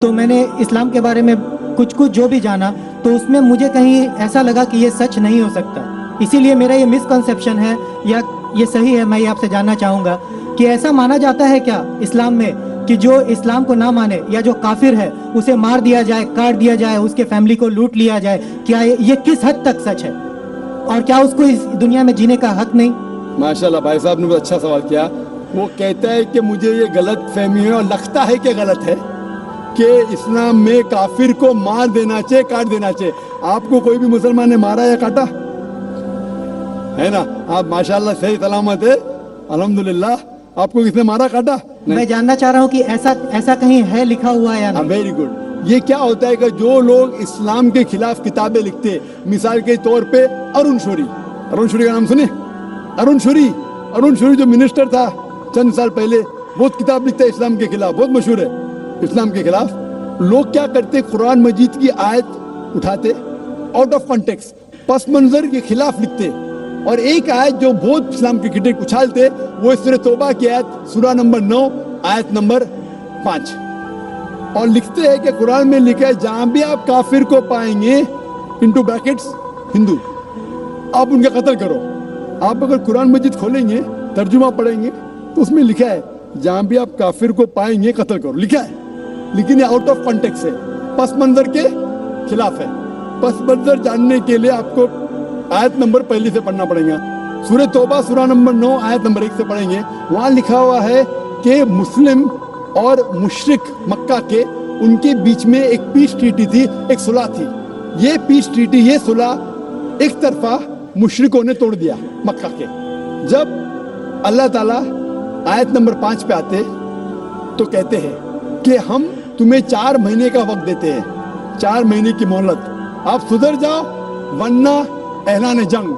تو میں نے اسلام کے بارے میں کچھ جو بھی جانا تو اس میں مجھے کہیں ایسا لگا کہ یہ سچ نہیں ہو سکتا. اسی لیے میرا یہ مسکنسیپشن ہے یا یہ صحیح ہے، میں یہ آپ سے جاننا چاہوں گا کہ ایسا مانا جاتا ہے کیا اسلام میں کہ جو اسلام کو نہ مانے یا جو کافر ہے اسے مار دیا جائے، کاٹ دیا جائے، اس کے فیملی کو لوٹ لیا جائے؟ کیا یہ کس حد تک سچ ہے اور کیا اس کو اس دنیا میں جینے کا حق نہیں؟ ماشاءاللہ بھائی صاحب نے بہت اچھا سوال کیا. وہ کہتا ہے کہ مجھے یہ غلط فہمی ہے اور لگتا ہے کہ غلط ہے کہ اسلام میں کافر کو مار دینا چاہیے، کاٹ دینا چاہیے. آپ کو کوئی بھی مسلمان نے مارا یا کاٹا ہے نا؟ آپ ماشاءاللہ صحیح سلامت ہے الحمدللہ. آپ کو کس نے مارا کاٹا؟ میں جاننا چاہ رہا ہوں کہ ایسا کہیں ہے لکھا ہوا ہے یا نہیں؟ Very good. یہ کیا ہوتا ہے کہ جو لوگ اسلام کے خلاف کتابیں لکھتے ہیں، مثال کے طور پہ ارون شوری کا نام سنے؟ ارون شوری جو منسٹر تھا چند سال پہلے، بہت کتاب لکھتا ہے اسلام کے خلاف، بہت مشہور ہے اسلام کے خلاف. لوگ کیا کرتے؟ قرآن مجید کی آیت اٹھاتے، آؤٹ آف کانٹیکسٹ، پس منظر کے خلاف لکھتے، اور ایک آیت جو بہت اسلام کے کرٹک اچھالتے وہ سورہ توبہ کی آیت، سورہ نمبر 9 آیت نمبر 5، اور لکھتے ہیں کہ قرآن میں لکھا ہے جہاں بھی آپ کافر کو پائیں گے انٹو بریکٹس ہندو، آپ ان کا قتل کرو. آپ اگر قرآن مجید کھولیں گے، ترجمہ پڑھیں گے تو اس میں لکھا ہے جہاں بھی آپ کافر کو پائیں گے قتل کرو، لکھا ہے. لیکن یہ آؤٹ آف کانٹیکس ہے، پس منظر کے خلاف ہے. پس منظر جاننے کے لیے آپ کو آیت نمبر پہلی سے پڑھنا پڑے گا. سورہ توبہ سورہ نمبر 9 آیت نمبر 1 سے پڑھیں گے. وہاں لکھا ہوا ہے کہ مسلم اور مشرک مکہ کے ان کے بیچ میں ایک پیس ٹریٹی تھی، ایک صلح تھی. یہ پیس ٹریٹی، یہ صلح ایک طرفہ مشرکوں نے توڑ دیا مکہ کے. جب اللہ تعالیٰ آیت نمبر 5 پہ آتے تو کہتے ہیں کہ ہم تمہیں 4 مہینے کا وقت دیتے ہیں، 4 مہینے کی مہلت، آپ سدھر جاؤ ورنہ اعلان جنگ.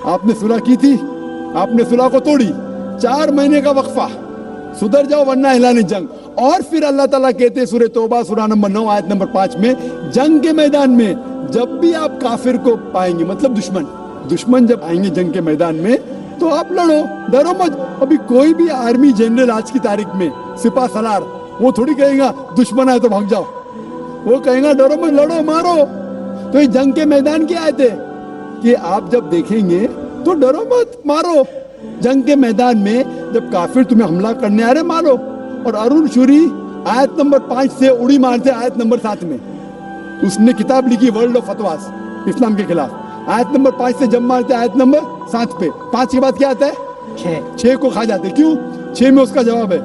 آپ نے صلح کی تھی، آپ نے صلح کو توڑی، 4 مہینے کا وقفہ، سدھر جاؤ ورنہ اعلان جنگ. اور پھر اللہ تعالیٰ کہتے ہیں سورہ توبہ سورہ نمبر 9 آیت نمبر 5 میں، جنگ کے میدان میں جب بھی آپ کافر کو پائیں گے، مطلب دشمن جب آئیں گے جنگ کے میدان میں تو آپ لڑو، ڈرو مت. ابھی کوئی بھی آرمی جنرل آج کی تاریخ میں، سپاہ سالار، وہ تھوڑی کہے گا دشمن آئے تو بھاگ جاؤ، وہ کہیں گا ڈرو مت، لڑو، مارو. تو یہ جنگ کے میدان کی آیت ہے کہ آپ جب دیکھیں گے تو ڈرو مت، مارو. جنگ کے میدان میں جب کافر تمہیں حملہ کرنے آ رہے، مارو. اور ارون شوری آیت نمبر 5 سے اڑی مارتے آیت نمبر 7 میں. اس نے کتاب لکھی ورلڈ آف فتواز اسلام کے خلاف. آیت نمبر 5 سے جب مارتے آیت نمبر 7 پہ. 5 کے بعد کیا آتا ہے؟ 6 کو کھا جاتے. کیوں؟ 6 میں اس کا جواب ہے،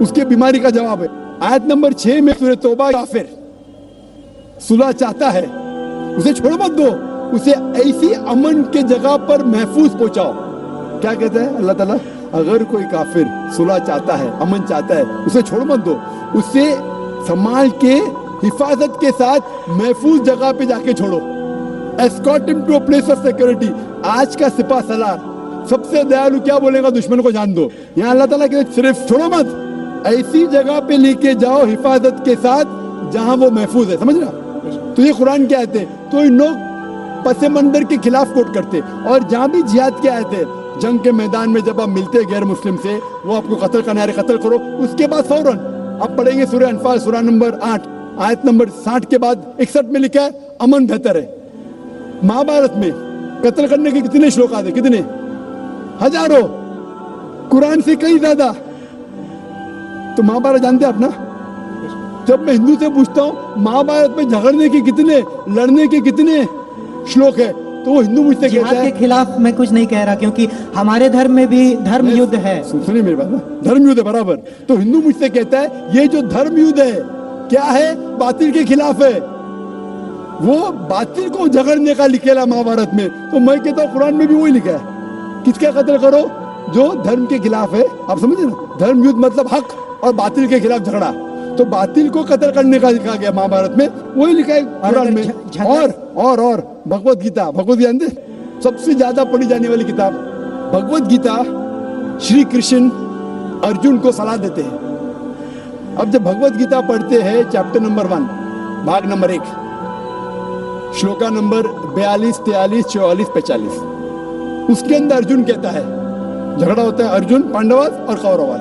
اس کے بیماری کا جواب ہے. آیت نمبر 6 میں سورہ توبہ، کافر صلح چاہتا ہے اسے چھوڑ مت دو، اسے ایسی امن کے جگہ پر محفوظ پہنچاؤ. کیا کہتا ہے اللہ تعالیٰ؟ اگر کوئی کافر صلح چاہتا ہے، امن چاہتا ہے، اسے چھوڑ مت دو، اسے سنبھال کے حفاظت کے ساتھ محفوظ جگہ پہ جا کے چھوڑو. escort him to a place of security. آج کا سپاہ سالار سب سے دیالو کیا بولے گا؟ دشمن کو جان دو. یہاں اللہ تعالیٰ کہ صرف چھوڑو مت، ایسی جگہ پہ لے کے جاؤ حفاظت کے ساتھ جہاں وہ محفوظ ہے. سمجھ رہا؟ تو یہ قرآن کی آیت ہے. تو ان لوگ پس منظر کے خلاف کوٹ کرتے، اور جہاں بھی جہاد کی آیت ہے، جنگ کے میدان میں جب آپ ملتے غیر مسلم سے، وہ آپ کو قتل کرنے آ رہے، قتل کرو. اس کے بعد فوراً آپ پڑھیں گے سورہ انفال سورہ نمبر 8 آیت نمبر 60 کے بعد 61 میں لکھا ہے امن بہتر ہے. مہابھارت میں قتل کرنے کے کتنے شلوکات ہیں؟ کتنے؟ ہزاروں، قرآن سے کئی زیادہ. تو مہابھارت جانتے آپ نا؟ جب میں ہندو سے پوچھتا ہوں مہابھارت میں جھگڑنے کے کتنے، لڑنے کے کتنے شلوک ہے، تو وہ ہندو مجھ سے کہتا ہے جہاد کے خلاف میں کچھ نہیں کہہ رہا، کیونکہ ہمارے دھرم میں بھی دھرم یدھ ہے. سنیے میری بات نا، دھرم یدھ ہے برابر. تو ہندو مجھ سے کہتا ہے یہ جو دھرم یدھ ہے کیا ہے؟ باطل کے خلاف ہے، وہ باطل کو جھگڑنے کا لکھا مہابھارت میں. تو میں کہتا ہوں قرآن میں بھی وہی لکھا ہے، کس کا قتل کرو؟ جو دھرم کے خلاف ہے. آپ سمجھے نا؟ دھرم یدھ مطلب حق اور باطل کے خلاف جھگڑا. تو باطل کو قتل کرنے کا لکھا گیا مہابھارت میں، وہی لکھا ہے قرآن میں. اور بھگوت گیتا جانتے سب سے زیادہ پڑھی جانے والی کتاب بھگوت گیتا، شری کرشن ارجن کو صلاح دیتے ہیں. اب جب بھگوت گیتا پڑھتے ہیں چیپٹر نمبر 1 بھاگ نمبر 1 شلوکا نمبر 42 43 44 45، اس کے اندر ارجن کہتا ہے، جھگڑا ہوتا ہے ارجن پانڈواز اور کورواز.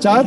4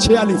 46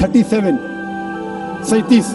37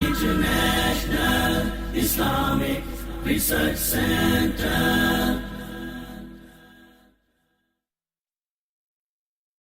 International Islamic Research Center.